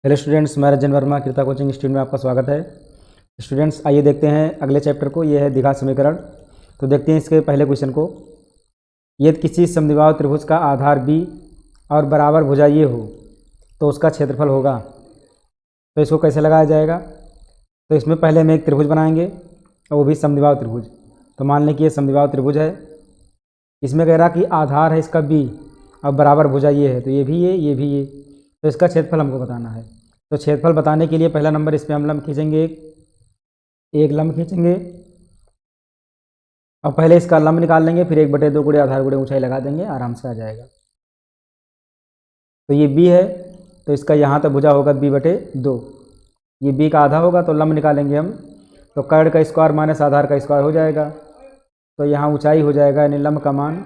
Hello students, मैं रंजन वर्मा कृता coaching institute में आपका स्वागत है। स्टूडेंट्स आइए देखते हैं अगले चैप्टर को। ये है द्विघात समीकरण। तो देखते हैं इसके पहले क्वेश्चन को। यदि किसी समद्विबाहु त्रिभुज का आधार बी और बराबर भुजा ये हो तो उसका क्षेत्रफल होगा। तो इसको कैसे लगाया जाएगा? तो इसमें पहले हम एक त्रिभुज बनाएंगे और वो भी समद्विबाहु त्रिभुज। तो मान लें कि ये समद्विबाहु त्रिभुज है। इसमें कह रहा कि आधार है इसका बी और बराबर भुजा ये है, तो ये भी ये भी ये। तो इसका क्षेत्रफल हमको बताना है। तो क्षेत्रफल बताने के लिए पहला नंबर इसमें हम लंब खींचेंगे, एक लंब खींचेंगे और पहले इसका लंब निकाल लेंगे, फिर 1/2 गुणे आधार गुणे ऊंचाई लगा देंगे, आराम से आ जाएगा। तो ये b है, तो इसका यहाँ तक भुजा होगा b/2। ये b का आधा होगा, तो लंब निकालेंगे हम, तो कर्ण का स्क्वायर माइनस आधार का स्क्वायर हो जाएगा। तो यहाँ ऊंचाई हो जाएगा यानी लंब का मान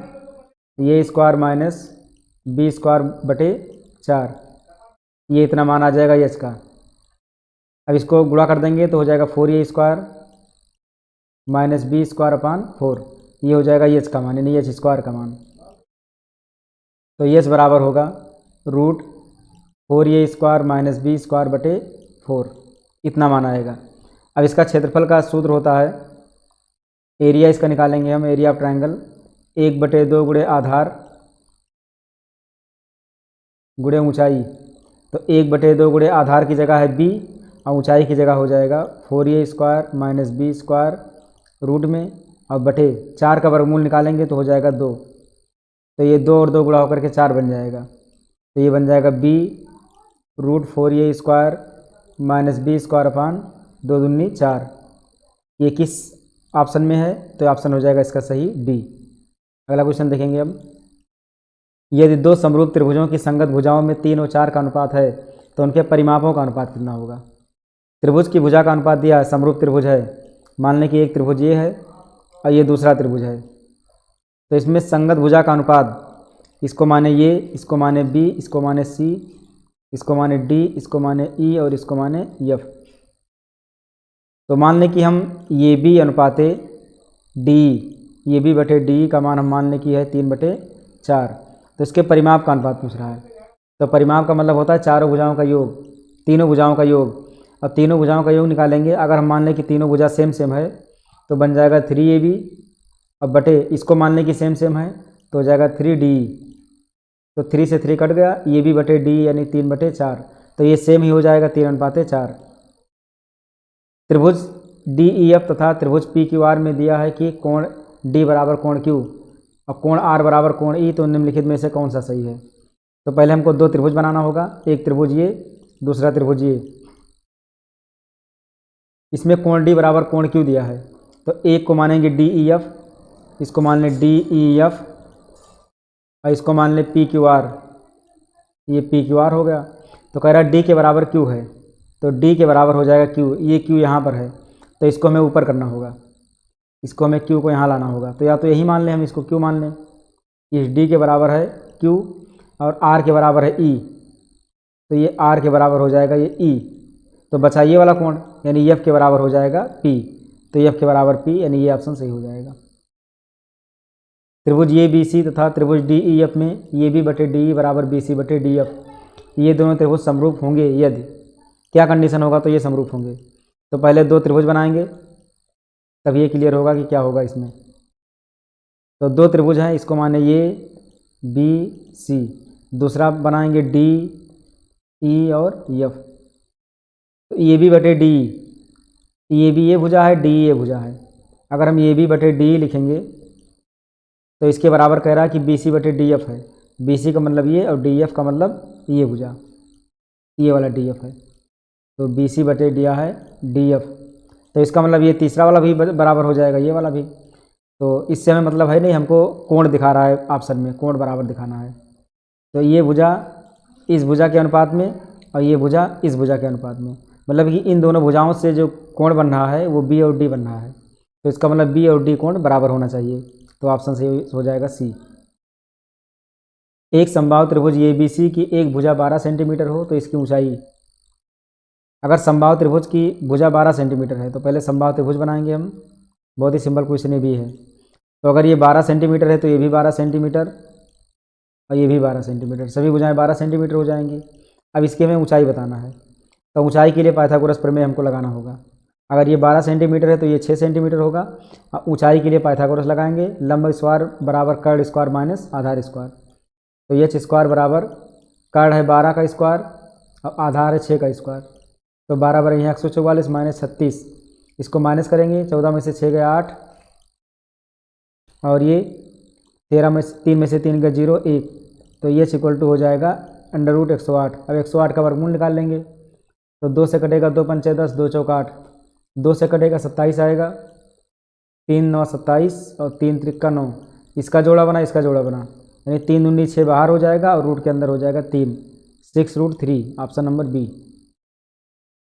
ये स्क्वायर माइनस b²/4, ये इतना मान आ जाएगा एच का। अब इसको गुणा कर देंगे तो हो जाएगा 4a² माइनस b²/4, ये हो जाएगा एच का मान यानी एच स्क्वायर का मान। तो एच बराबर होगा √4a² माइनस b²/4, इतना मान आएगा। अब इसका क्षेत्रफल का सूत्र होता है, एरिया इसका निकालेंगे हम, एरिया ऑफ ट्रायंगल 1/2 गुणे आधार गुणे ऊंचाई। तो 1/2 गुणे आधार की जगह है b और ऊंचाई की जगह हो जाएगा 4a² माइनस b² रूट में और बटे 4 का वर्गमूल निकालेंगे तो हो जाएगा 2। तो ये 2 और 2 गुणा होकर के 4 बन जाएगा। तो ये बन जाएगा b √4a² माइनस b²/2 दूनी 4। ये किस ऑप्शन में है? तो ऑप्शन हो जाएगा इसका सही डी। अगला क्वेश्चन देखेंगे अब। यदि दो समरूप त्रिभुजों की संगत भुजाओं में 3 और 4 का अनुपात है तो उनके परिमापों का अनुपात कितना होगा? त्रिभुज की भुजा का अनुपात दिया है, समरूप त्रिभुज है। मान लें कि एक त्रिभुज ये है और ये दूसरा त्रिभुज है। तो इसमें संगत भुजा का अनुपात, इसको माने ये, इसको माने बी, इसको माने सी, इसको माने डी, इसको माने ई और इसको माने एफ। तो मान लें कि हम ये बी अनुपाते डी, ये बी बटे डी का मान हम मान लें कि है 3/4। तो इसके परिमाप का अनुपात पूछ रहा है। तो परिमाप का मतलब होता है चारों भुजाओं का योग, तीनों भुजाओं का योग। और तीनों भुजाओं का योग निकालेंगे। अगर हम मान लें कि तीनों भुजा सेम है तो बन जाएगा 3ab और बटे इसको मान लें कि सेम है तो हो जाएगा 3d। तो 3 से 3 कट गया, ये भी बटे डी यानी 3/4। तो ये सेम ही हो जाएगा 3:4। त्रिभुज DEF तथा त्रिभुज PQR में दिया है कि कोण D बराबर कोण Q और कोण R बराबर कोण E, तो निम्नलिखित में से कौन सा सही है? तो पहले हमको दो त्रिभुज बनाना होगा, एक त्रिभुज ये, दूसरा त्रिभुज ये। इसमें कोण D बराबर कोण Q दिया है, तो एक को मानेंगे DEF, इसको मान लें DEF और इसको मान लें PQR, ये PQR हो गया। तो कह रहा है D के बराबर Q है, तो D के बराबर हो जाएगा Q, ये Q यहाँ पर है तो इसको हमें ऊपर करना होगा, इसको हमें Q को यहाँ लाना होगा। तो या तो यही मान लें, हम इसको Q मान लें, इस D के बराबर है Q और R के बराबर है E, तो ये R के बराबर हो जाएगा ये E। तो बचा ये वाला कोण यानी F के बराबर हो जाएगा P, तो F के बराबर P यानी ये ऑप्शन सही हो जाएगा। त्रिभुज ये BC तथा त्रिभुज DEF में ये B बटे DE बराबर BC/DF, ये दोनों त्रिभुज समरूप होंगे यदि क्या कंडीशन होगा? तो ये समरूप होंगे। तो पहले दो त्रिभुज बनाएंगे तब ये क्लियर होगा कि क्या होगा इसमें। तो दो त्रिभुज हैं, इसको माने ये BC, दूसरा बनाएंगे DE और F। तो ये B बटे DE, ये भी ये भुजा है, DE ये भुजा है। अगर हम ये B बटे DE लिखेंगे तो इसके बराबर कह रहा है कि BC/DF है। BC का मतलब ये और DF का मतलब ये भुजा, ये वाला DF है। तो BC बटे दिया है DF, तो इसका मतलब ये तीसरा वाला भी बराबर हो जाएगा, ये वाला भी। तो इससे हमें मतलब है नहीं, हमको कोण दिखा रहा है ऑप्शन में, कोण बराबर दिखाना है। तो ये भुजा इस भुजा के अनुपात में और ये भुजा इस भुजा के अनुपात में, मतलब कि इन दोनों भुजाओं से जो कोण बन रहा है वो B और D बन रहा है। तो इसका मतलब B और D कोण बराबर होना चाहिए, तो ऑप्शन सही हो जाएगा C। एक समबाहु त्रिभुज ABC की एक भुजा 12 सेंटीमीटर हो तो इसकी ऊंचाई, अगर समबाहु त्रिभुज की भुजा 12 सेंटीमीटर है तो पहले समबाहु त्रिभुज बनाएंगे हम, बहुत ही सिंपल क्वेश्चन ये भी है। तो अगर ये 12 सेंटीमीटर है तो ये भी 12 सेंटीमीटर और ये भी 12 सेंटीमीटर, सभी भुजाएं 12 सेंटीमीटर हो जाएंगी। अब इसकी हमें ऊंचाई बताना है। तो ऊंचाई के लिए पाइथागोरस प्रमेय हमको लगाना होगा। अगर ये 12 सेंटीमीटर है तो ये 6 सेंटीमीटर होगा। ऊंचाई के लिए पाइथागोरस लगाएंगे, लंब स्क्वायर बराबर कर्ण स्क्वायर माइनस आधार स्क्वायर। तो एच स्क्वायर बराबर कर्ण है 12 का स्क्वायर और आधार है 6 का स्क्वायर। तो 12 बराबर यहाँ 144 माइनस 36, इसको माइनस करेंगे, 14 में से 6 गया 8 और ये 13 में 3 में से 3 गया 0 1। तो ये इक्वल टू हो जाएगा अंडर रूट 108। अब 108 का वर्गमूल निकाल लेंगे। तो 2 से कटेगा 2 पंचे 10, 2 चौका 8, 2 से कटेगा 27 आएगा, 3 9 27 और 3 त्रिक्का 9। इसका जोड़ा बना, इसका जोड़ा बना, यानी 3 दूनी 6 बाहर हो जाएगा और रूट के अंदर हो जाएगा 3, 6√3। Option number B.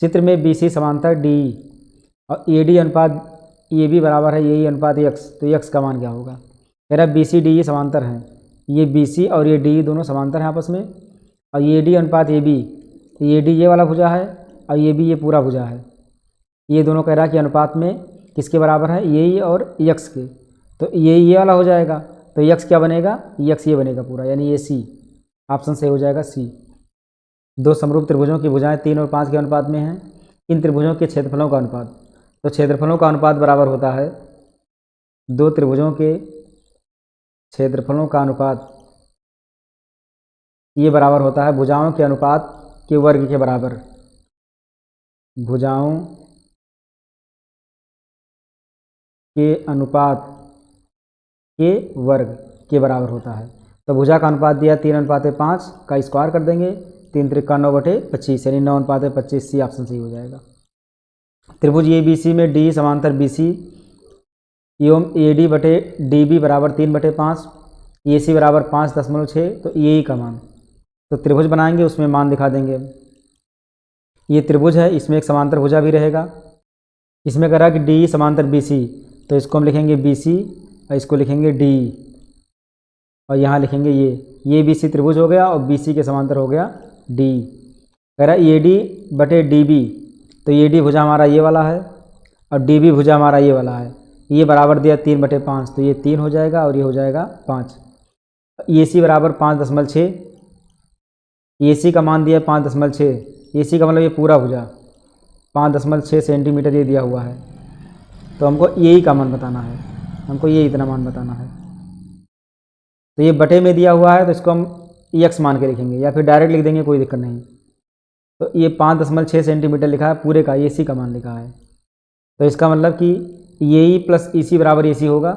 चित्र में बी सी समांतर डी और ए डी अनुपात ए बी बराबर है ए ई अनुपात एक्स। तो एक्स का मान क्या होगा? कह रहा बी सी डी ई समांतर हैं, ये बी सी और ये डी दोनों समांतर हैं आपस में। और ये डी अनुपात ए बी, तो ये डी ये वाला भुजा है और ये बी ये पूरा भुजा है। ये दोनों कह रहा कि अनुपात में किसके बराबर है? ये ई और एक्स के। तो ये वाला हो जाएगा, तो एक्स क्या बनेगा? एक्स ये बनेगा पूरा, यानी ये सी। ऑप्शन सही हो जाएगा सी। दो समरूप त्रिभुजों की भुजाएं 3 और 5 के अनुपात में हैं। इन त्रिभुजों के क्षेत्रफलों का अनुपात। तो क्षेत्रफलों का अनुपात बराबर होता है दो त्रिभुजों के क्षेत्रफलों का अनुपात, ये बराबर होता है भुजाओं के अनुपात के वर्ग के बराबर। भुजाओं के अनुपात के वर्ग के बराबर होता है। तो भुजा का अनुपात दिया 3:5 का स्क्वायर कर देंगे, 3 त्रिक्का 9/25 यानी 9:25। सी ऑप्शन सही हो जाएगा। त्रिभुज ए बी सी में डी समांतर बी सी एवं ए डी बटे डी बी बराबर 3/5, ए सी बराबर 5.6। तो ए ई का मान, तो त्रिभुज बनाएंगे उसमें मान दिखा देंगे। ये त्रिभुज है, इसमें एक समांतर भुजा भी रहेगा। इसमें कह रहा कि डी समांतर बी सी, तो इसको हम लिखेंगे बी सी और इसको लिखेंगे डी और यहाँ लिखेंगे ये बी सी त्रिभुज हो गया और बी सी के समांतर हो गया डी। कह रहा ए डी बटे डी बी, तो ये डी भुजा हमारा ये वाला है और डी बी भुजा हमारा ये वाला है। ये बराबर दिया 3/5, तो ये 3 हो जाएगा और ये हो जाएगा 5। ए सी बराबर 5.6, ए सी का मान दिया 5.6। ए सी का मतलब ये पूरा भुजा 5.6 सेंटीमीटर ये दिया हुआ है। तो हमको ये ही का मान बताना है, हमको ये इतना मान बताना है। तो ये बटे में दिया हुआ है तो इसको हम एक्स मान के लिखेंगे या फिर डायरेक्ट लिख देंगे, कोई दिक्कत नहीं। तो ये 5.6 सेंटीमीटर लिखा है पूरे का, ए सी का मान लिखा है। तो इसका मतलब कि ए ई प्लस ई सी बराबर ए सी होगा।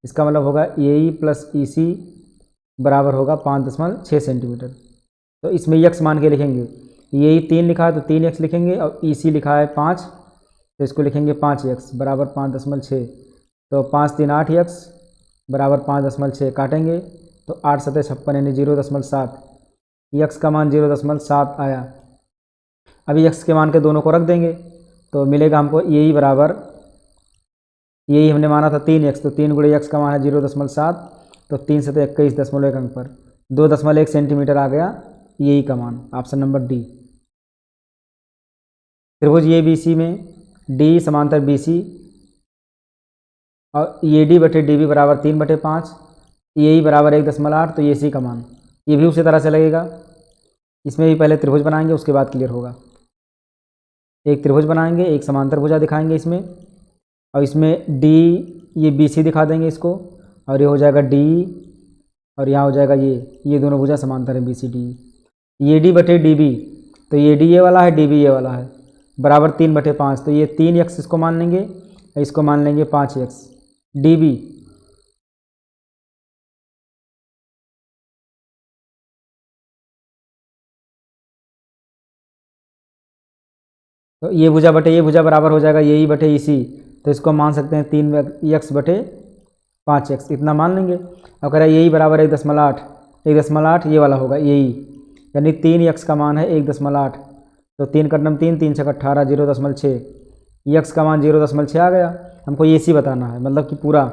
इसका मतलब होगा ए ई प्लस ई सी बराबर होगा 5.6 सेंटीमीटर। तो इसमें एक्स मान के लिखेंगे। ए ई 3 लिखा है तो 3x लिखेंगे और ई सी लिखा है 5, तो इसको लिखेंगे 5x बराबर 5.6। तो 5 3 8x बराबर 5.6 काटेंगे तो 8 7 56 यानी 0.7। एक्स का मान 0.7 आया। अभी एक्स के मान के दोनों को रख देंगे तो मिलेगा हमको यही बराबर, यही हमने माना था 3x, तो 3 गुणे एक्स का मान है 0.7, तो 3 से 21.1 अंक पर 2.1 सेंटीमीटर आ गया यही का मान। Option number D. त्रिभुज ए बी सी में डी समांतर बी सी और ए डी बटे डी बी बराबर 3/5, ए ई बराबर 1.8, तो ए सी का मान ये भी उसी तरह से लगेगा। इसमें भी पहले त्रिभुज बनाएंगे उसके बाद क्लियर होगा। एक त्रिभुज बनाएंगे, एक समांतर भुजा दिखाएंगे इसमें, और इसमें डी ये बी सी दिखा देंगे इसको, और ये हो जाएगा डी और यहाँ हो जाएगा ये दोनों भुजा समांतर है बी सी डी। ये डी बटे डी बी, तो ये डी ये वाला है, डी बी ये वाला है, बराबर 3/5, तो ये 3x इसको मान लेंगे, इसको मान लेंगे 5x डी बी। तो ये भुजा बटे ये भुजा बराबर हो जाएगा यही बटे इसी, तो इसको मान सकते हैं 3x बटे 5x, इतना मान लेंगे। और कह रहा है यही बराबर 1.8 ये वाला होगा यही, यानी 3x का मान है 1.8, तो 3 कटनम 3 3 6 18 0.6, x का मान 0.6 आ गया। हमको ये सी बताना है, मतलब कि पूरा,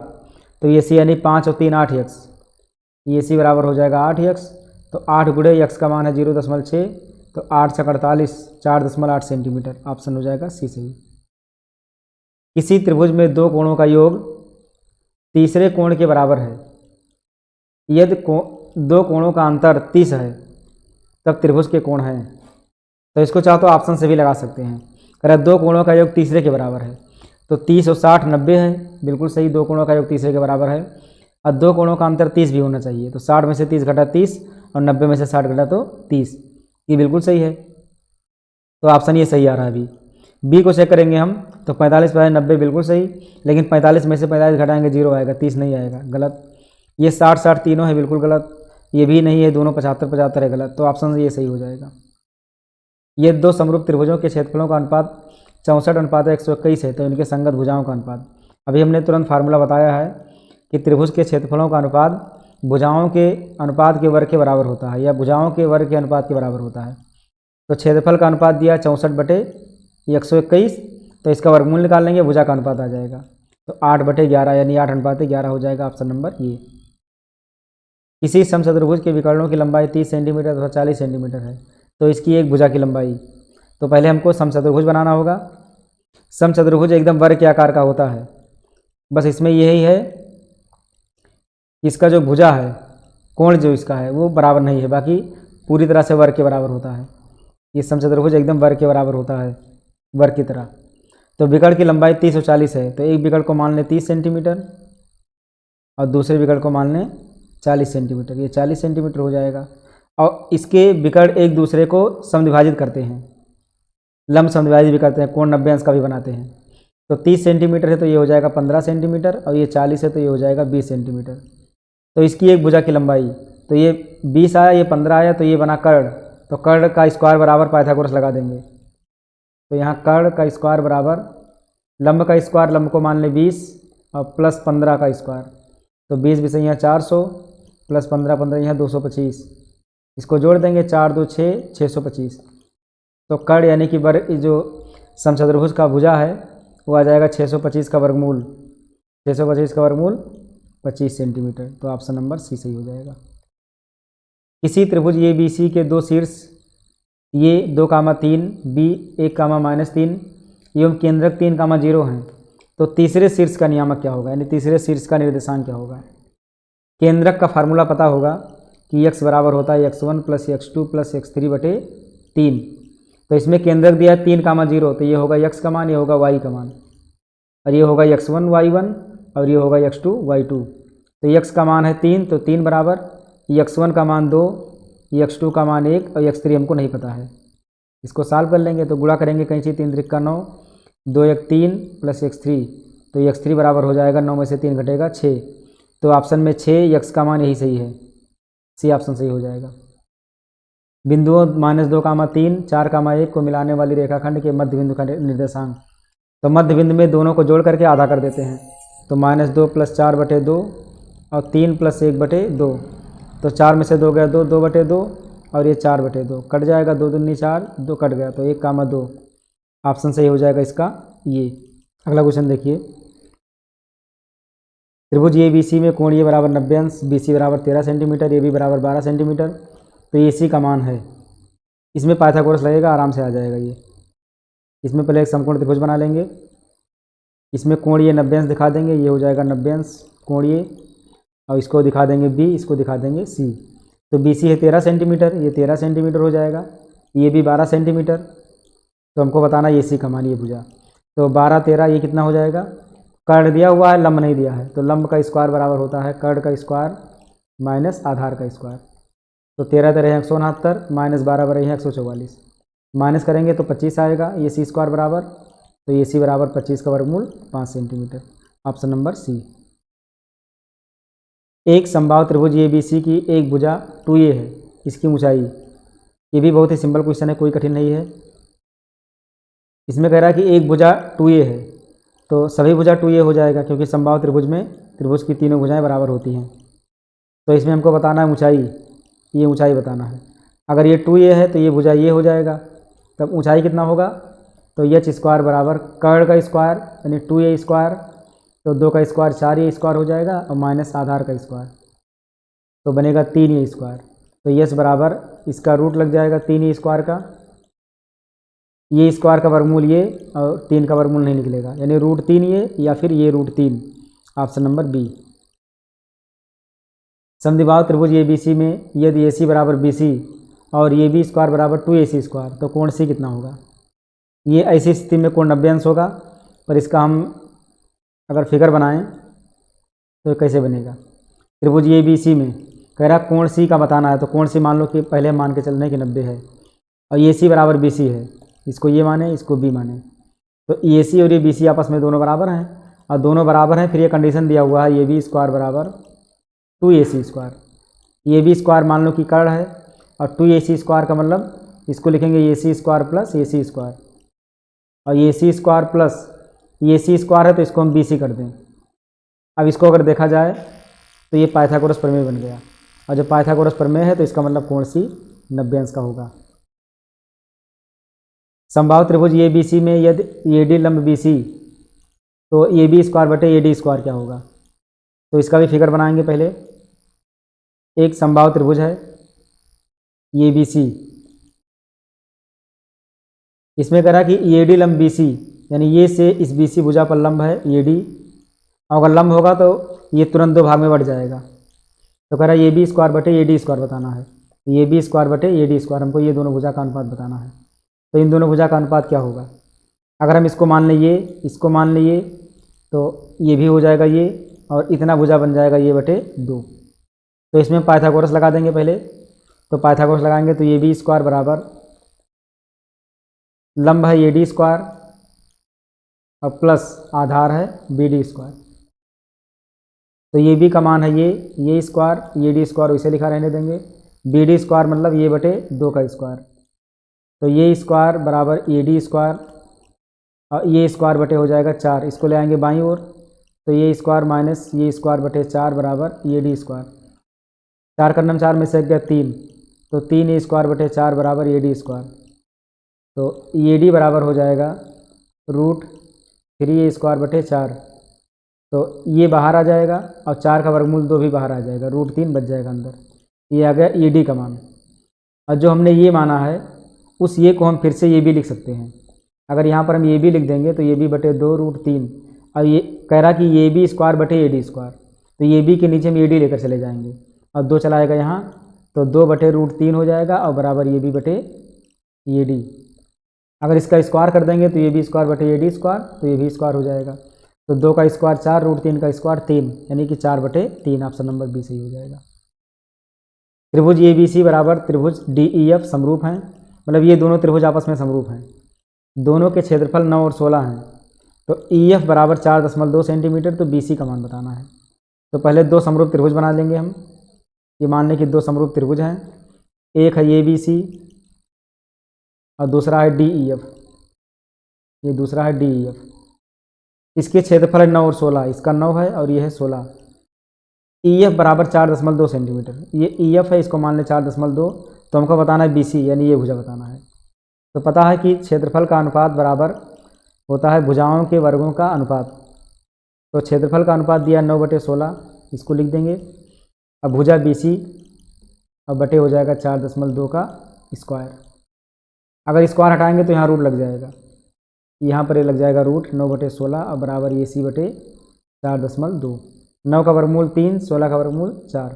तो ये सी यानी 5 और 3 8x, ये सी बराबर हो जाएगा 8x, तो 8 गुणे x का मान है 0.6, तो 8 से 48 4.8 सेंटीमीटर। ऑप्शन हो जाएगा सी सही। किसी त्रिभुज में दो कोणों का योग तीसरे कोण के बराबर है, यदि दो कोणों का अंतर 30 है तब त्रिभुज के कोण हैं। तो इसको चाहो तो ऑप्शन से भी लगा सकते हैं। कह रहा है 2 कोणों का योग तीसरे के बराबर है, तो 30 और 60 90 है, बिल्कुल सही। 2 कोणों का योग तीसरे के बराबर है और 2 कोणों का अंतर 30 भी होना चाहिए, तो 60 में से 30 घटा 30 और 90 में से 60 घटा तो 30, ये बिल्कुल सही है। तो ऑप्शन ये सही आ रहा है अभी। बी को चेक करेंगे हम, तो 45 पर 90 बिल्कुल सही, लेकिन 45 में से 45 घटाएंगे 0 आएगा, 30 नहीं आएगा, गलत। ये 60 60 तीनों है, बिल्कुल गलत। ये भी नहीं है, दोनों 75 75 है, गलत। तो ऑप्शन ये सही हो जाएगा। ये 2 समरूप त्रिभुजों के क्षेत्रफलों का अनुपात 64:121 है, तो इनके संगत भुजाओं का अनुपात। अभी हमने तुरंत फार्मूला बताया है कि त्रिभुज के क्षेत्रफलों का अनुपात भुजाओं के अनुपात के वर्ग के बराबर होता है, या भुजाओं के वर्ग के अनुपात के बराबर होता है। तो क्षेत्रफल का अनुपात दिया 64/121, तो इसका वर्गमूल निकाल लेंगे, भुजा का अनुपात आ जाएगा। तो 8/11 यानी 8:11 हो जाएगा ऑप्शन नंबर ये। किसी समचतुर्भुज के विकर्णों की लंबाई 30 सेंटीमीटर तथा 40 सेंटीमीटर है, तो इसकी एक भुजा की लंबाई। तो पहले हमको समचतुर्भुज बनाना होगा। समचतुर्भुज एकदम वर्ग के आकार का होता है, बस इसमें यही है, इसका जो भुजा है, कोण जो इसका है वो बराबर नहीं है, बाकी पूरी तरह से वर्ग के बराबर होता है। ये समचतुर्भुज एकदम वर्ग के बराबर होता है, वर्ग की तरह। तो विकर्ण की लंबाई 30 और 40 है, तो एक विकर्ण को मान लें 30 सेंटीमीटर और दूसरे विकर्ण को मान लें 40 सेंटीमीटर, ये 40 सेंटीमीटर हो जाएगा। और इसके विकर्ण एक दूसरे को समद्विभाजित करते हैं, लंब समद्विभाजित भी करते हैं, कोण 90 अंश का भी बनाते हैं। तो 30 सेंटीमीटर है तो ये हो जाएगा 15 सेंटीमीटर, और ये 40 है तो ये हो जाएगा 20 सेंटीमीटर। तो इसकी एक भुजा की लंबाई, तो ये 20 आया, ये 15 आया, तो ये बना कर्ण। तो कर्ण का स्क्वायर बराबर पाइथागोरस लगा देंगे। तो यहाँ कर्ण का स्क्वायर बराबर लंब का स्क्वायर, लंब को मान लें 20 और प्लस 15 का स्क्वायर, तो 20 भी सही, यहाँ 400 प्लस 15 15 यहाँ 225, इसको जोड़ देंगे 4 2 6 625। तो कर्ण यानी कि वर्ग जो समचतुर्भुज का भुजा है वो आ जाएगा 625 का वर्गमूल, 625 का वर्गमूल 25 सेंटीमीटर। तो ऑप्शन नंबर सी सही हो जाएगा। किसी त्रिभुज ए बी सी के 2 शीर्ष ये 2,3 बी 1,-3 एवं केंद्रक 3,0 हैं, तो तीसरे शीर्ष का नियामक क्या होगा, यानी तीसरे शीर्ष का निर्देशांक क्या होगा। केंद्रक का फार्मूला पता होगा कि x बराबर होता है x1 + x2 + x3/3। तो इसमें केंद्रक दिया है 3,0, तो ये होगा x का मान, ये होगा y का मान, और ये होगा x1 y1 और ये होगा x2 y2। तो x का मान है 3, तो 3 बराबर x1 का मान 2, x2 का मान 1 और x3 हमको नहीं पता है। इसको सॉल्व कर लेंगे, तो गुणा करेंगे, कैंची 3 त्रिक 9, 2 1 3 + x3, तो x3 बराबर हो जाएगा 9 में से 3 घटेगा 6। तो ऑप्शन में 6 x का मान यही सही है, सी ऑप्शन सही हो जाएगा। बिंदुओं -2,3 4,1 को मिलाने वाली रेखाखंड के मध्य बिंदु का निर्देशांक। तो मध्य बिंदु में दोनों को जोड़ करके आधा कर देते हैं, तो -2 + 4/2 और 3 + 1/2। तो 4 में से 2 गया 2, 2/2 और ये 4/2 कट जाएगा, 2 दूनी 4, 2 कट गया, तो 1,2 ऑप्शन सही हो जाएगा इसका ये। अगला क्वेश्चन देखिए, त्रिभुज ए बी सी में कोण ए बराबर 90 अंश, बी सी बराबर 13 सेंटीमीटर, ए बी बराबर 12 सेंटीमीटर। तो ए सी का मान है, इसमें पाइथागोरस लगेगा, आराम से आ जाएगा ये। इसमें पहले एक समकोण त्रिभुज बना लेंगे, इसमें कोण ए 90 अंश दिखा देंगे, ये हो जाएगा 90 अंश कोण ए, और इसको दिखा देंगे बी, इसको दिखा देंगे सी। तो बी सी है 13 सेंटीमीटर, ये 13 सेंटीमीटर हो जाएगा, ये भी 12 सेंटीमीटर। तो हमको बताना ए सी का मान, ये भुजा। तो 12 13 ये कितना हो जाएगा, कर्ण दिया हुआ है, लंब नहीं दिया है, तो लंब का स्क्वायर बराबर होता है कर्ण का स्क्वायर माइनस आधार का स्क्वायर। तो 13 13 169 -12 बराबर 144, माइनस करेंगे तो 25 आएगा, ये सी स्क्वायर बराबर, तो ये सी बराबर 25 का वर्गमूल 5 सेंटीमीटर। Option number C. एक समबाहु त्रिभुज ए बी सी की एक भुजा 2a है, इसकी ऊंचाई। ये भी बहुत ही सिंपल क्वेश्चन है, कोई कठिन नहीं है। इसमें कह रहा है कि एक भुजा 2a है, तो सभी भुजा 2a हो जाएगा, क्योंकि समबाहु त्रिभुज में त्रिभुज की तीनों भुजाएं बराबर होती हैं। तो इसमें हमको बताना है ऊंचाई, ये ऊंचाई बताना है। अगर ये 2a है तो ये भुजा ये हो जाएगा, तब ऊंचाई कितना होगा, तो एच स्क्वायर बराबर कर्ण का स्क्वायर यानी 2a स्क्वायर, तो 2 का स्क्वायर 4a स्क्वायर हो जाएगा, और माइनस आधार का स्क्वायर, तो बनेगा 3a स्क्वायर। तो यस बराबर इसका रूट लग जाएगा 3a स्क्वायर का, ये स्क्वायर का वर्गमूल ये, और 3 का वर्गमूल नहीं निकलेगा, यानी √3 ये, या फिर ये √3। Option number B. समद्विबाहु त्रिभुज ए बी सी में यदि ए सी बराबर बी सी और ये बी स्क्वायर बराबर 2AC स्क्वायर, तो कोण सी कितना होगा। ये ऐसी स्थिति में कोण 90 अंश होगा, पर इसका हम अगर फिगर बनाएं तो कैसे बनेगा। त्रिभुज ए बी सी में कह रहा कोण सी का बताना है, तो कोण सी मान लो कि पहले मान के चलने की 90 है और ए सी बराबर बी सी है, इसको ये माने इसको बी माने, तो ए सी और ये बी सी आपस में दोनों बराबर हैं और दोनों बराबर हैं। फिर ये कंडीशन दिया हुआ है ए बी स्क्वायर बराबर 2AC square. A B square मान लो कि कर्ण है और 2AC स्क्वायर का मतलब इसको लिखेंगे ए सी स्क्वायर प्लस ए सी स्क्वायर, और ए सी स्क्वायर प्लस ए सी स्क्वायर है तो इसको हम बी सी कर दें। अब इसको अगर देखा जाए तो ये पाइथागोरस प्रमेय बन गया, और जब पाइथागोरस प्रमेय है तो इसका मतलब कोण सी 90 अंश का होगा। समबाहु त्रिभुज ए बी सी में यदि ए डी लंब बी सी, तो ए बी स्क्वायर बटे ए डी स्क्वायर क्या होगा, तो इसका भी फिगर बनाएंगे। पहले एक समबाहु त्रिभुज है ए बी सी, इसमें कह रहा कि ए डी लंब बी सी, यानी ये से इस बी सी भुजा पर लंब है ए डी, अगर लंब होगा तो ये तुरंत दो भाग में बढ़ जाएगा, तो कह रहा है ए बी स्क्वायर बटे ए डी स्क्वायर बताना है। ए बी स्क्वायर बटे ए डी स्क्वायर, हमको ये दोनों भुजा का अनुपात बताना है। तो इन दोनों भुजा का अनुपात क्या होगा, अगर हम इसको मान लें ये, इसको मान लें ये, तो ये भी हो जाएगा ये, और इतना भुजा बन जाएगा ये बटे 2। तो इसमें पाइथागोरस लगा देंगे पहले, तो पाइथागोरस लगाएंगे तो ए बी स्क्वायर बराबर लंब है ए डी स्क्वायर और प्लस आधार है बी डी स्क्वायर, तो ये बी का मान है ये स्क्वायर, ए डी स्क्वायर इसे लिखा रहने देंगे, बी डी स्क्वायर मतलब ये बटे 2 का स्क्वायर, तो ये स्क्वायर बराबर ए डी स्क्वायर और ये स्क्वायर बटे हो जाएगा 4, इसको ले आएंगे बाईं ओर, तो ये स्क्वायर माइनस ये स्क्वायर बटे 4 बराबर ए डी स्क्वायर, 4 का नम 4 में से गया 3, तो 3 स्क्वायर बटे 4 बराबर ए डी स्क्वायर, तो ए डी बराबर हो जाएगा √3 स्क्वायर बटे 4, तो ये बाहर आ जाएगा और 4 का वर्गमूल 2 भी बाहर आ जाएगा, √3 बच जाएगा अंदर, ये आ गया ए डी का मान। और जो हमने ये माना है उस ये को हम फिर से ये भी लिख सकते हैं, अगर यहाँ पर हम ये भी लिख देंगे तो ये भी बटे 2√3, और ये कह रहा कि ये बी स्क्वायर बटे ए डी स्क्वायर, तो ये बी के नीचे हम ए डी लेकर चले जाएंगे और 2 चलाएगा यहाँ, तो 2 बटे √3 हो जाएगा और बराबर ये बी बटे ए डी। अगर इसका स्क्वायर कर देंगे तो ये बी स्क्वायर बटे ए डी स्क्वायर, तो ये भी स्क्वायर हो जाएगा, तो 2 का स्क्वायर 4, √3 का स्क्वायर 3, यानी कि 4 बटे 3, ऑप्शन नंबर बी सही हो जाएगा। त्रिभुज ए बी सी बराबर त्रिभुज डी ई एफ समरूप हैं, मतलब ये दोनों त्रिभुज आपस में समरूप हैं, दोनों के क्षेत्रफल 9 और 16 हैं, तो ई एफ बराबर 4.2 सेंटीमीटर, तो बी सी का मान बताना है। तो पहले 2 समरूप त्रिभुज बना लेंगे हम, ये मान लें कि 2 समरूप त्रिभुज हैं, एक है ए बी सी और दूसरा है डी ई एफ, ये दूसरा है डी ई एफ, इसके क्षेत्रफल है 9 और 16, इसका 9 है और ये है 16। ई एफ बराबर 4.2 सेंटीमीटर, ये ई एफ है, इसको मान लें 4.2, तो हमको बताना है बी सी, यानी ये भुजा बताना है। तो पता है कि क्षेत्रफल का अनुपात बराबर होता है भुजाओं के वर्गों का अनुपात, तो क्षेत्रफल का अनुपात दिया 9/16, इसको लिख देंगे। अब भुजा बी सी अब बटे हो जाएगा 4.2 का स्क्वायर, अगर स्क्वायर हटाएंगे तो यहाँ रूट लग जाएगा, यहाँ पर ये लग जाएगा रूट 9/16 और बराबर ए सी बटे 4.2, 9 का वर्गमूल 3, 16 का वर्गमूल 4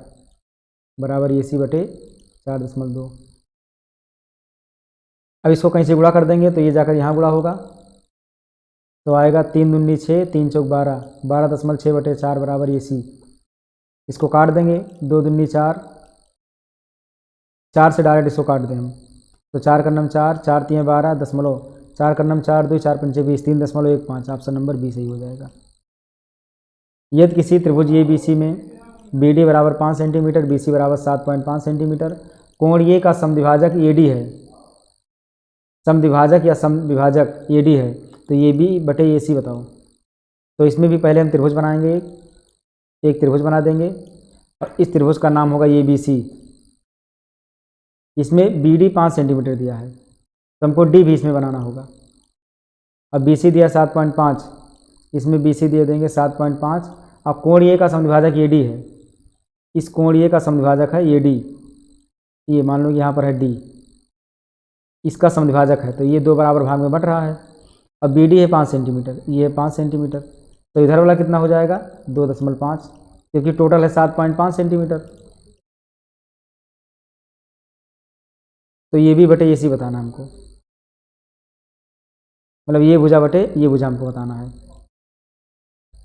बराबर ए सी बटे 4.2। अब इसको कहीं से गुणा कर देंगे तो ये जाकर यहाँ गुणा होगा, तो आएगा 3 दूनी 6, 3 चौक 12, 12.6/4 बराबर ए सी। इसको काट देंगे, 2 दूनी 4, 4 से डायरेक्ट इसको काट दें हम, तो 4 का नम 4, 4 3 12 दशमलव, 4 का नम 4 2, 4 पंचे 20, 3.15, ऑप्शन नंबर बी सही हो जाएगा। यदि किसी त्रिभुज ए बी सी में बी डी बराबर 5 सेंटीमीटर, बी सी बराबर 7.5 सेंटीमीटर, कोण ए का समद्विभाजक ए डी है, समद्विभाजक या समविभाजक ए डी है, तो ये बी बटे ए सी बताओ। तो इसमें भी पहले हम त्रिभुज बनाएंगे, एक त्रिभुज बना देंगे और इस त्रिभुज का नाम होगा ए बी सी। इसमें बी डी 5 सेंटीमीटर दिया है, तो हमको डी भी इसमें बनाना होगा। अब बी सी दिया 7.5, इसमें बी सी दे देंगे 7.5, और कोण ए का समद्विभाजक ए डी है, इस कोण ए का समद्विभाजक है ए डी, ये मान लो यहाँ पर है डी, इसका समद्विभाजक है, तो ये 2 बराबर भाग में बट रहा है। अब बी डी है 5 सेंटीमीटर, ये है 5 सेंटीमीटर, तो इधर वाला कितना हो जाएगा 2.5, क्योंकि टोटल है 7.5 सेंटीमीटर। तो ये बी बटे ए सी बताना हमको, मतलब ये भुजा बटे ये भुजा हमको बताना है।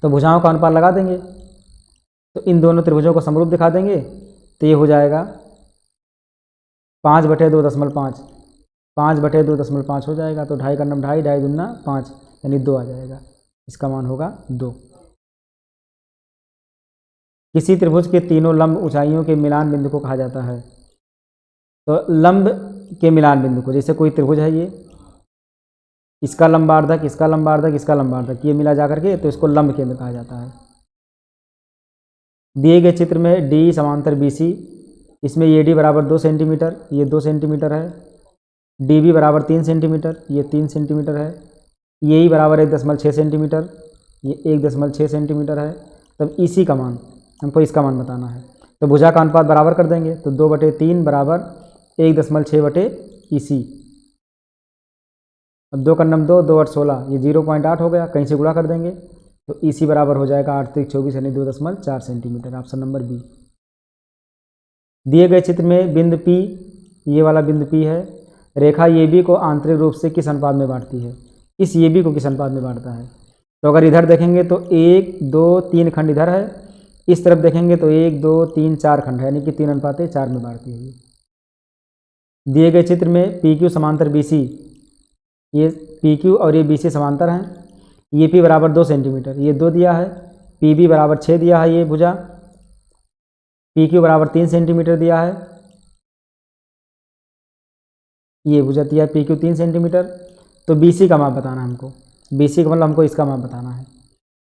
तो भुजाओं का अनुपात लगा देंगे, तो इन दोनों त्रिभुजों को समरूप दिखा देंगे, तो ये हो जाएगा 5/2.5, 5/2.5 हो जाएगा। तो 2.5 का नम 2.5, 2.5 दूना 5, यानी 2 आ जाएगा। इसका मान होगा 2। किसी त्रिभुज के तीनों लंब ऊंचाइयों के मिलान बिंदु को कहा जाता है। तो लंब के मिलान बिंदु को, जैसे कोई त्रिभुज है ये, इसका लंबार्धक, इसका लंबार्धक, इसका लंबार्धक, ये मिला जा करके, तो इसको लंब केंद्र कहा जाता है। दिए गए चित्र में डी समांतर बी सी, इसमें ये डी बराबर 2 सेंटीमीटर, ये 2 सेंटीमीटर है, डी बी बराबर 3 सेंटीमीटर, ये 3 सेंटीमीटर है, ये ही बराबर 1.6 सेंटीमीटर, ये 1.6 सेंटीमीटर है। तब इसी का मान, हमको इसका मान बताना है। तो भुजा का अनुपात बराबर कर देंगे, तो 2/3 बराबर 1.6/EC। अब 2 का नम 2, 2 8 16, ये 0.8 हो गया, कहीं से गुणा कर देंगे, तो EC बराबर हो जाएगा 8 3 24, यानी 2.4 सेंटीमीटर। Option number B. दिए गए चित्र में बिंदु P, ये वाला बिंदु P है, रेखा AB को आंतरिक रूप से किस अनुपात में बांटती है? इस AB को किस अनुपात में बांटता है? तो अगर इधर देखेंगे तो 1 2 3 खंड इधर है, इस तरफ देखेंगे तो 1 2 3 4 खंड है, यानी कि 3:4 में बांटती है। दिए गए चित्र में PQ समांतर BC, ये PQ और ये BC समांतर हैं। ये P बराबर 2 सेंटीमीटर, ये 2 दिया है, PB बराबर 6 दिया है, ये भुजा, PQ बराबर 3 सेंटीमीटर दिया है, ये भुजा दिया है PQ 3 सेंटीमीटर। तो BC का माप बताना है हमको, BC का मतलब हमको इसका माप बताना है।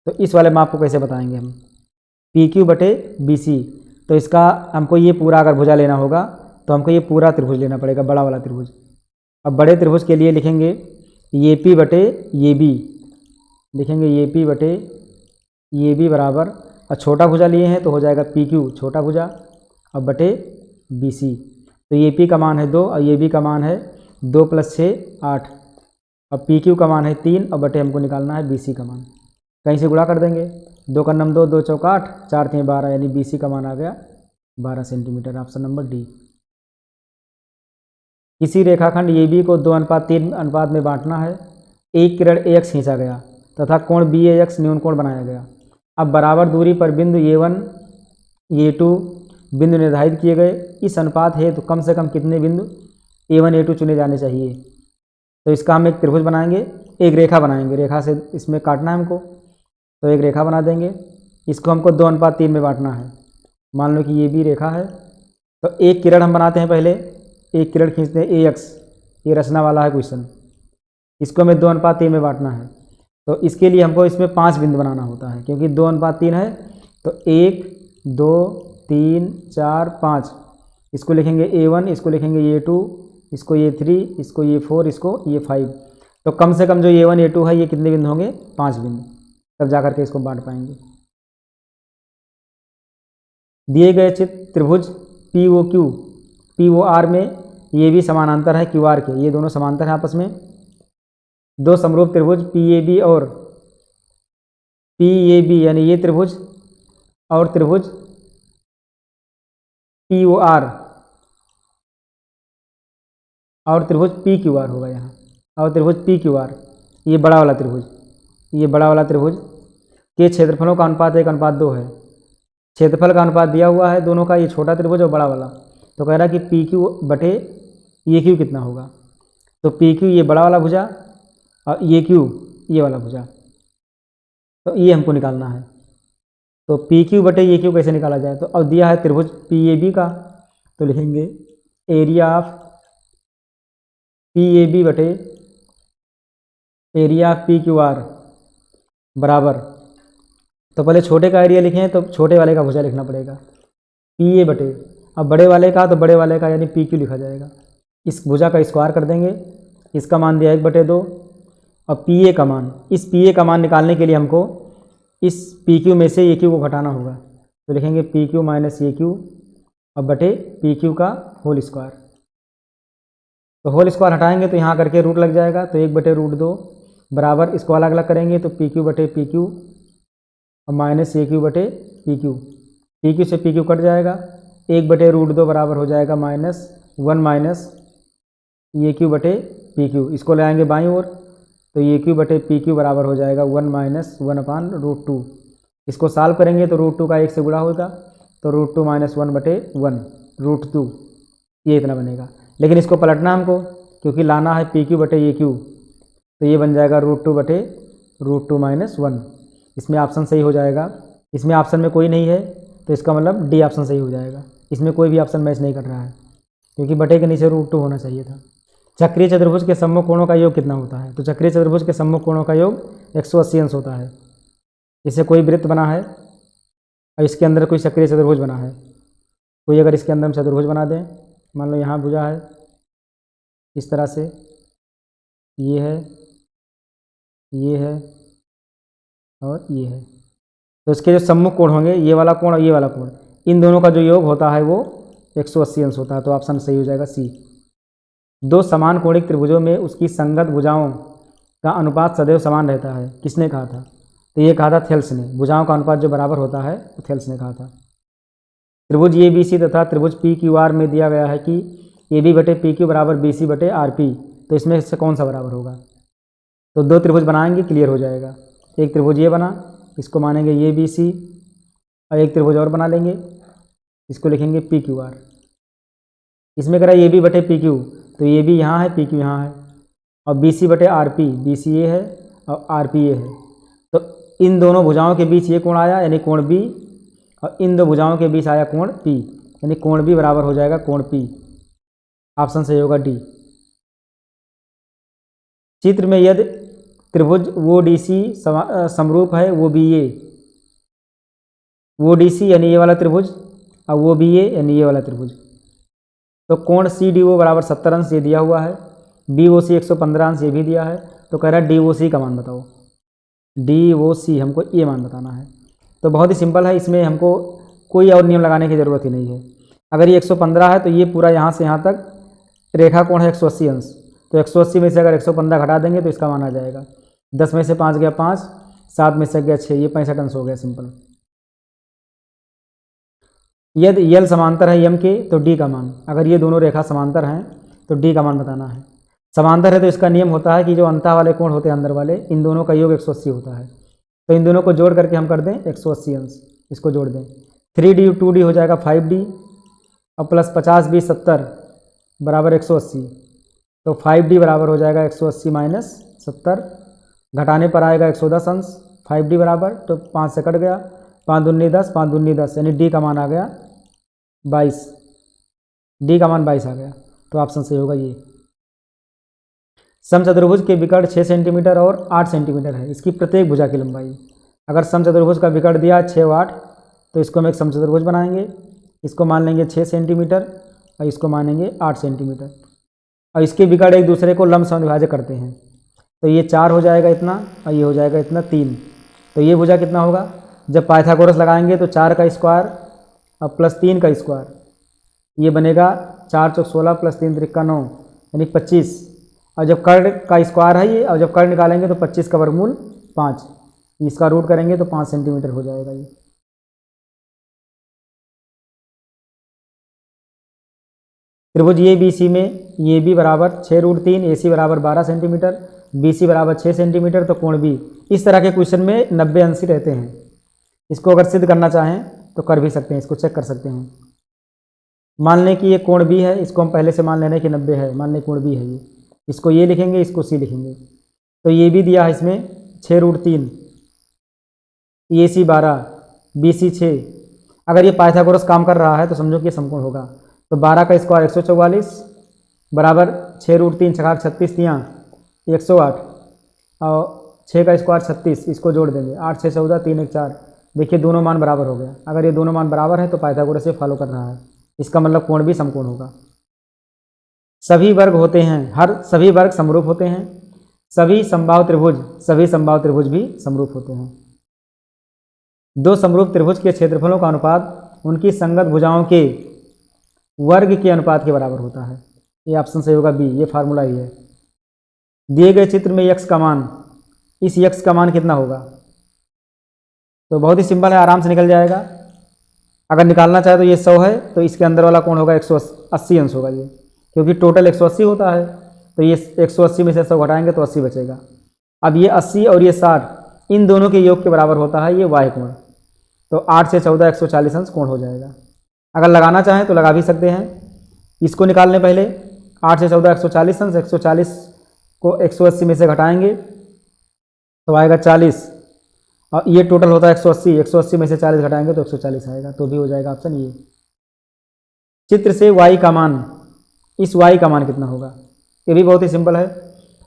तो इस वाले माप को कैसे बताएंगे हम? PQ बटे BC, तो इसका हमको ये पूरा अगर भुजा लेना होगा तो हमको ये पूरा त्रिभुज लेना पड़ेगा, बड़ा वाला त्रिभुज। अब बड़े त्रिभुज के लिए लिखेंगे ये P बटे ये B, लिखेंगे ये P बटे ये B बराबर, और छोटा भुजा लिए हैं तो हो जाएगा PQ छोटा भुजा, अब बटे BC। तो ये P का मान है 2 और ये B का मान है 2 + 6 8, अब PQ का मान है 3 और बटे हमको निकालना है BC का मान, कहीं से गुणा कर देंगे, 2 का नम 2, 2 चौका 8, 4 3 12, यानी BC का मान आ गया 12 सेंटीमीटर। Option number D. किसी रेखाखंड AB को 2:3 अनुपात में बांटना है। एक किरण AX खींचा गया तथा कोण BAX न्यून कोण बनाया गया। अब बराबर दूरी पर बिंदु A1 A2 बिंदु निर्धारित किए गए। इस अनुपात है तो कम से कम कितने बिंदु A1 A2 चुने जाने चाहिए? तो इसका हम एक त्रिभुज बनाएंगे, एक रेखा बनाएंगे, रेखा से इसमें काटना है हमको, तो एक रेखा बना देंगे, इसको हमको 2:3 में बांटना है। मान लो कि ये भी रेखा है, तो एक किरण हम बनाते हैं, पहले एक किरण खींचते हैं AX, ये रचना वाला है क्वेश्चन, इसको हमें 2:3 में बांटना है। तो इसके लिए हमको इसमें 5 बिंदु बनाना होता है, क्योंकि 2:3 है, तो 1 2 3 4 5, इसको लिखेंगे A1, इसको लिखेंगे A2, इसको A3, इसको A4, इसको A5। तो कम से कम जो A1 A2 है ये कितने बिंदु होंगे? 5 बिंदु, तब जाकर के इसको बांट पाएंगे। दिए गए चित्र त्रिभुज POQ POR में ये भी समानांतर है QR के, ये दोनों समांतर हैं आपस में। दो समरूप त्रिभुज PAB और PAB, यानी ये त्रिभुज और त्रिभुज POR और त्रिभुज PQR होगा यहाँ, और त्रिभुज PQR, ये बड़ा वाला त्रिभुज, ये बड़ा वाला त्रिभुज के क्षेत्रफलों का अनुपात 1:2 है। क्षेत्रफल का अनुपात दिया हुआ है दोनों का, ये छोटा त्रिभुज और बड़ा वाला। तो कह रहा है कि PQ बटे ये Q कितना होगा? तो PQ ये बड़ा वाला भुजा और ये Q ये वाला भुजा, तो ये हमको निकालना है। तो PQ बटे ये Q कैसे निकाला जाए? तो अब दिया है त्रिभुज PAB का, तो लिखेंगे एरिया ऑफ PAB बटे एरिया ऑफ PQR बराबर, तो पहले छोटे का एरिया लिखें, तो छोटे वाले का भुजा लिखना पड़ेगा PA बटे, अब बड़े वाले का, तो बड़े वाले का यानी PQ लिखा जाएगा। इस भुजा का स्क्वायर कर देंगे, इसका मान दिया 1/2, और PA का मान, इस PA का मान निकालने के लिए हमको इस PQ में से AQ को घटाना होगा, तो लिखेंगे PQ माइनस AQ अब बटे PQ का होल स्क्वायर। तो होल स्क्वायर हटाएंगे तो यहाँ करके रूट लग जाएगा, तो 1/√2 बराबर, इसको अलग अलग करेंगे तो PQ बटे PQ और माइनस AQ बटे PQ, PQ से PQ कट जाएगा, 1/√2 बराबर हो जाएगा -1 - ए क्यू बटे पी क्यू, इसको ले आएंगे बाईं ओर, तो ए क्यू बटे पी क्यू बराबर हो जाएगा 1 - 1/√2। इसको सॉल्व करेंगे तो √2 का 1 से गुणा होगा, तो √2 - 1/1 √2, ये इतना बनेगा। लेकिन इसको पलटना हमको, क्योंकि लाना है पी क्यू बटे ए क्यू, तो ये बन जाएगा √2 बटे √2 - 1। इसमें ऑप्शन सही हो जाएगा। इसमें ऑप्शन में कोई नहीं है, तो इसका मतलब डी ऑप्शन सही हो जाएगा। इसमें कोई भी ऑप्शन मैच नहीं कर रहा है, क्योंकि बटे के नीचे √2 होना चाहिए था। चक्रीय चतुर्भुज के सम्मुख कोणों का योग कितना होता है? तो चक्रीय चतुर्भुज के सम्मुख कोणों का योग 180 अंश होता है। इसे कोई वृत्त बना है और इसके अंदर कोई चक्रीय चतुर्भुज बना है। कोई अगर इसके अंदर हम चतुर्भुज बना दें, मान लो यहाँ भुजा है, इस तरह से ये है, ये है और ये है, तो इसके जो सम्मुख कोण होंगे, ये वाला कोण और ये वाला कोण, इन दोनों का जो योग होता है वो 180 अंश होता है। तो ऑप्शन सही हो जाएगा सी। दो समान कोणिक त्रिभुजों में उसकी संगत भुजाओं का अनुपात सदैव समान रहता है, किसने कहा था? तो ये कहा था थेल्स ने। भुजाओं का अनुपात जो बराबर होता है वो थेल्स ने कहा था। त्रिभुज ए बी सी तथा त्रिभुज पी क्यू आर में दिया गया है कि ए बी बटे पी क्यू बराबर बी सी बटे आर पी, तो इसमें से कौन सा बराबर होगा? तो दो त्रिभुज बनाएंगे, क्लियर हो जाएगा। एक त्रिभुज ये बना, इसको मानेंगे ए बी सी, और एक त्रिभुज और बना लेंगे, इसको लिखेंगे पी क्यू आर। इसमें कह रहा है ए बी बटे पी क्यू, तो ए बी यहाँ है, पी क्यू यहाँ है, और बी सी बटे आर पी, बी सी ये है और आर पी ये है। तो इन दोनों भुजाओं के बीच ये कोण आया, यानी कोण बी, और इन दो भुजाओं के बीच आया कोण पी, यानी कोण बी बराबर हो जाएगा कोण पी। ऑप्शन सही होगा डी। चित्र में यदि त्रिभुज वो डी सी समरूप है वो बी ए, वो डी सी यानी ये वाला त्रिभुज, और वो बी ए यानी ये वाला त्रिभुज, तो कोण सी डी ओ बराबर 70 अंश ये दिया हुआ है, बी ओ सी 115 अंश ये भी दिया है। तो कह रहा है डी ओ सी का मान बताओ। डी ओ सी हमको ये मान बताना है। तो बहुत ही सिंपल है, इसमें हमको कोई और नियम लगाने की ज़रूरत ही नहीं है। अगर ये 115 है तो ये पूरा यहाँ से यहाँ तक रेखा कोण है 180 अंश, तो 180 में से अगर 115 घटा देंगे तो इसका मान आ जाएगा। 10 में से 5 गया 5, 7 में से गया 6, ये 65 अंश हो गया। सिंपल। यदि यल समांतर है यम के, तो डी का मान, अगर ये दोनों रेखा समांतर हैं तो डी का मान बताना है। समांतर है तो इसका नियम होता है कि जो अंतः वाले कोण होते हैं अंदर वाले, इन दोनों का योग 180 होता है। तो इन दोनों को जोड़ करके हम कर दें 180 अंश, इसको जोड़ दें, 3D 2D हो जाएगा 5D, और प्लस 50 20 70 बराबर 180, तो 5D बराबर हो जाएगा 180 माइनस 70, घटाने पर आएगा 110 अंश, 5D बराबर, तो 5 से कट गया, 5 दूनी 10, 5 दूनी 10, यानी डी का मान आ गया 22। डी का मान 22 आ गया, तो ऑप्शन सही होगा ये। समचतुर्भुज के विकर्ण 6 सेंटीमीटर और 8 सेंटीमीटर है, इसकी प्रत्येक भुजा की लंबाई। अगर समचतुर्भुज का विकर्ण दिया 6 और 8, तो इसको हम एक समचतुर्भुज बनाएंगे। इसको मान लेंगे 6 सेंटीमीटर और इसको मानेंगे 8 सेंटीमीटर, और इसके विकर्ण एक दूसरे को लंब समविभाजक करते हैं। तो ये 4 हो जाएगा इतना, और ये हो जाएगा इतना 3। तो ये भुजा कितना होगा? जब पाइथागोरस लगाएंगे तो 4 का स्क्वायर और प्लस 3 का स्क्वायर, ये बनेगा 4 चौक 16 प्लस 3 त्रिका 9, यानी 25। और जब कर्ण का स्क्वायर है ये, और जब कर्ण निकालेंगे तो 25 का वर्गमूल 5, इसका रूट करेंगे तो 5 सेंटीमीटर हो जाएगा ये। त्रिभुज ए बी सी में ए बी बराबर 6√3, ए सी बराबर 12 सेंटीमीटर, बी सी बराबर 6 सेंटीमीटर, तो कोण बी। इस तरह के क्वेश्चन में 90 अंश ही रहते हैं। इसको अगर सिद्ध करना चाहें तो कर भी सकते हैं, इसको चेक कर सकते हैं। मान लें कि ये कोण बी है, इसको हम पहले से मान लेने कि 90 है, मान लें कोण बी है ये, इसको ये लिखेंगे, इसको सी लिखेंगे। तो ये भी दिया है इसमें 6√3, ए सी 12, बी सी 6। अगर ये पाइथागोरस काम कर रहा है तो समझो कि ये समकोण होगा। तो 12 का स्क्वायर 144 बराबर 6√3 छकाक 36 तियाँ 108, और 6 का स्क्वायर 36, इसको जोड़ देंगे, 8 6 14 3 1 4। देखिए दोनों मान बराबर हो गया। अगर ये दोनों मान बराबर है तो पाइथागोरस से फॉलो कर रहा है, इसका मतलब कोण भी समकोण होगा। सभी वर्ग होते हैं, सभी वर्ग समरूप होते हैं, सभी समबाहु त्रिभुज भी समरूप होते हैं। दो समरूप त्रिभुज के क्षेत्रफलों का अनुपात उनकी संगत भुजाओं के वर्ग के अनुपात के बराबर होता है। ये ऑप्शन सही होगा बी, ये फार्मूला ही है। दिए गए चित्र में यक्स का मान, इस यक्स का मान कितना होगा? तो बहुत ही सिंपल है, आराम से निकल जाएगा। अगर निकालना चाहे तो ये 100 है, तो इसके अंदर वाला कोण होगा 180 अंश होगा ये, क्योंकि टोटल 180 होता है। तो ये 180 में से 100 घटाएंगे तो 80 बचेगा। अब ये 80 और ये 60 इन दोनों के योग के बराबर होता है ये y कोण। तो 8 से 14 140 अंश कोण हो जाएगा। अगर लगाना चाहें तो लगा भी सकते हैं। इसको निकाल लें पहले। 8 से 14 140 अंश, 140 को 180 में से घटाएंगे तो आएगा 40, और ये टोटल होता है 180, 180 में से 40 घटाएंगे तो 140 आएगा। तो भी हो जाएगा ऑप्शन ये। चित्र से y का मान, इस y का मान कितना होगा? ये भी बहुत ही सिंपल है।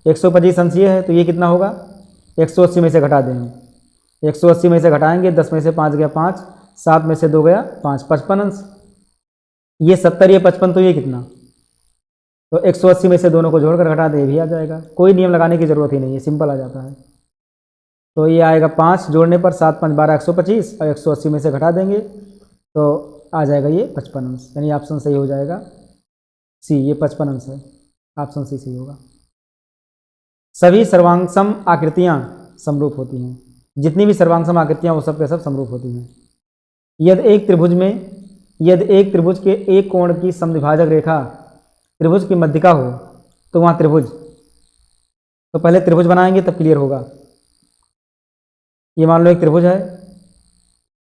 125 अंश ये है तो ये कितना होगा? 180 में से घटा देंगे। 180 में से घटाएंगे, 10 में से 5 गया 5, 7 में से 2 गया 5, 55 अंश। ये 70, ये 55, तो ये कितना? तो 180 में से दोनों को जोड़कर घटा दें, ये भी आ जाएगा। कोई नियम लगाने की ज़रूरत ही नहीं है, सिंपल आ जाता है। तो ये आएगा 5 जोड़ने पर 7 5 12 125, और 180 में से घटा देंगे तो आ जाएगा ये 55 अंश। यानी ऑप्शन सही हो जाएगा सी, ये 55 अंश है। ऑप्शन सी सही होगा। सभी सर्वांगसम आकृतियाँ समरूप होती हैं। जितनी भी सर्वांगसम आकृतियाँ वो सब के सब समरूप होती हैं। यदि एक त्रिभुज के एक कोण की समद्विभाजक रेखा त्रिभुज की मध्यिका हो तो वहाँ त्रिभुज, तो पहले त्रिभुज बनाएंगे तब क्लियर होगा। ये मान लो एक त्रिभुज है,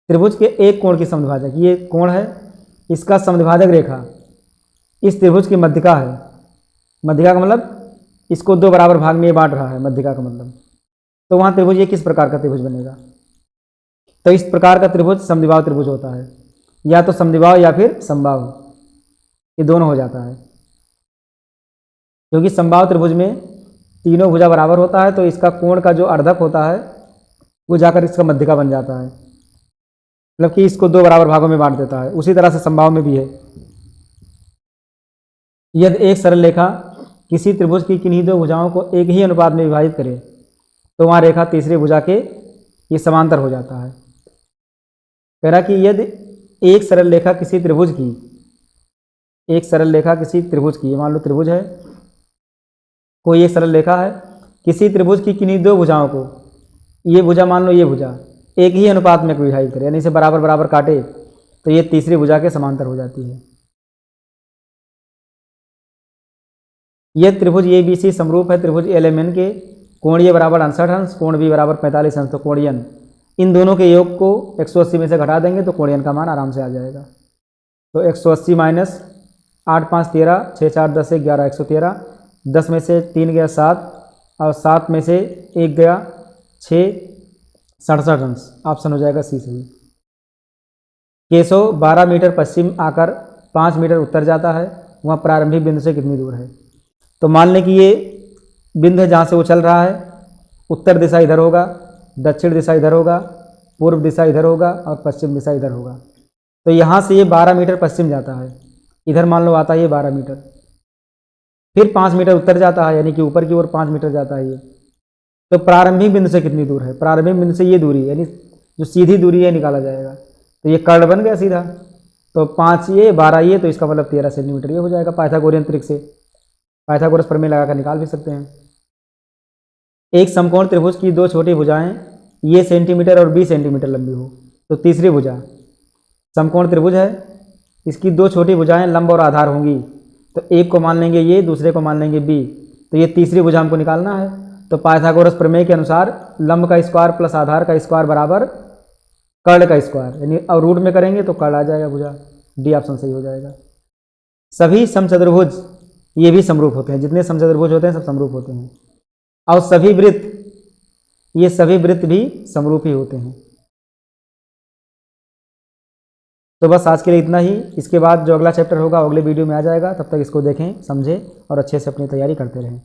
त्रिभुज के एक कोण की समद्विभाजक, ये कोण है, इसका समद्विभाजक रेखा इस त्रिभुज की मध्यिका है। मध्यिका का मतलब इसको दो बराबर भाग में ये बांट रहा है, मध्यिका का मतलब। तो वहाँ त्रिभुज, ये किस प्रकार का त्रिभुज बनेगा? तो इस प्रकार का त्रिभुज समद्विबाहु त्रिभुज होता है, या तो समद्विबाहु या फिर समबाहु, ये दोनों हो जाता है। क्योंकि समबाहु त्रिभुज में तीनों भुजा बराबर होता है, तो इसका कोण का जो अर्धक होता है वो जाकर इसका मध्यिका बन जाता है, मतलब कि इसको दो बराबर भागों में बांट देता है। उसी तरह से समबाहु में भी है। यदि एक सरल रेखा किसी त्रिभुज की किन्हीं दो भुजाओं को एक ही अनुपात में विभाजित करे तो वहाँ रेखा तीसरी भुजा के ये समांतर हो जाता है। कह रहा कि यदि एक सरल रेखा किसी त्रिभुज की, एक सरल रेखा किसी त्रिभुज की, ये मान लो त्रिभुज है, कोई एक सरल रेखा है, किसी त्रिभुज की किन्हीं दो भुजाओं को, ये भुजा मान लो, ये भुजा एक ही अनुपात में विभाजित करे, यानी इसे बराबर बराबर काटे तो ये तीसरी भुजा के समांतर हो जाती है। यह त्रिभुज ABC समरूप है त्रिभुज LMN के, कोण ए बराबर 68 अंश, कोण B बराबर 45 अंश, तो कोणीयन इन दोनों के योग को 180 में से घटा देंगे तो कोणीयन का मान आराम से आ जाएगा। तो 180 माइनस 8 5 13, 6 4 10 1 11 113, 10 में से 3 गया 7, और 7 में से 1 गया 6, 67 अंश। ऑप्शन हो जाएगा सी सही। केशव 12 मीटर पश्चिम आकर 5 मीटर उत्तर जाता है, वहाँ प्रारंभिक बिंदु से कितनी दूर है? तो मान लें कि ये बिंदु है जहाँ से वो चल रहा है, उत्तर दिशा इधर होगा, दक्षिण दिशा इधर होगा, पूर्व दिशा इधर होगा, और पश्चिम दिशा इधर होगा। तो यहाँ से ये 12 मीटर पश्चिम जाता है, इधर मान लो आता है ये 12 मीटर, फिर 5 मीटर उत्तर जाता है, यानी कि ऊपर की ओर 5 मीटर जाता है ये। तो प्रारंभिक बिंदु से कितनी दूर है? प्रारंभिक बिंदु से ये दूरी, यानी जो सीधी दूरी है निकाला जाएगा। तो ये कर्ण बन गया सीधा, तो 5 ये 12 ये, तो इसका मतलब 13 सेंटीमीटर ये हो जाएगा। पाइथागोरियन ट्रिक से पाइथागोरस प्रमेय लगाकर निकाल भी सकते हैं। एक समकोण त्रिभुज की दो छोटी भुजाएं ये सेंटीमीटर और 20 सेंटीमीटर लंबी हो तो तीसरी भुजा, समकोण त्रिभुज है, इसकी दो छोटी भुजाएं लंब और आधार होंगी, तो एक को मान लेंगे ये, दूसरे को मान लेंगे बी, तो ये तीसरी भुजा हमको निकालना है। तो पाइथागोरस प्रमेय के अनुसार लंब का स्क्वायर प्लस आधार का स्क्वायर बराबर कर्ण का स्क्वायर, यानी और रूट में करेंगे तो कर्ण आ जाएगा भुजा। डी ऑप्शन सही हो जाएगा। सभी समचतुर्भुज ये भी समरूप होते हैं, जितने समचतुर्भुज होते हैं सब समरूप होते हैं, और सभी वृत्त, ये सभी वृत्त भी समरूप ही होते हैं। तो बस आज के लिए इतना ही। इसके बाद जो अगला चैप्टर होगा अगले वीडियो में आ जाएगा, तब तक इसको देखें, समझें और अच्छे से अपनी तैयारी करते रहें।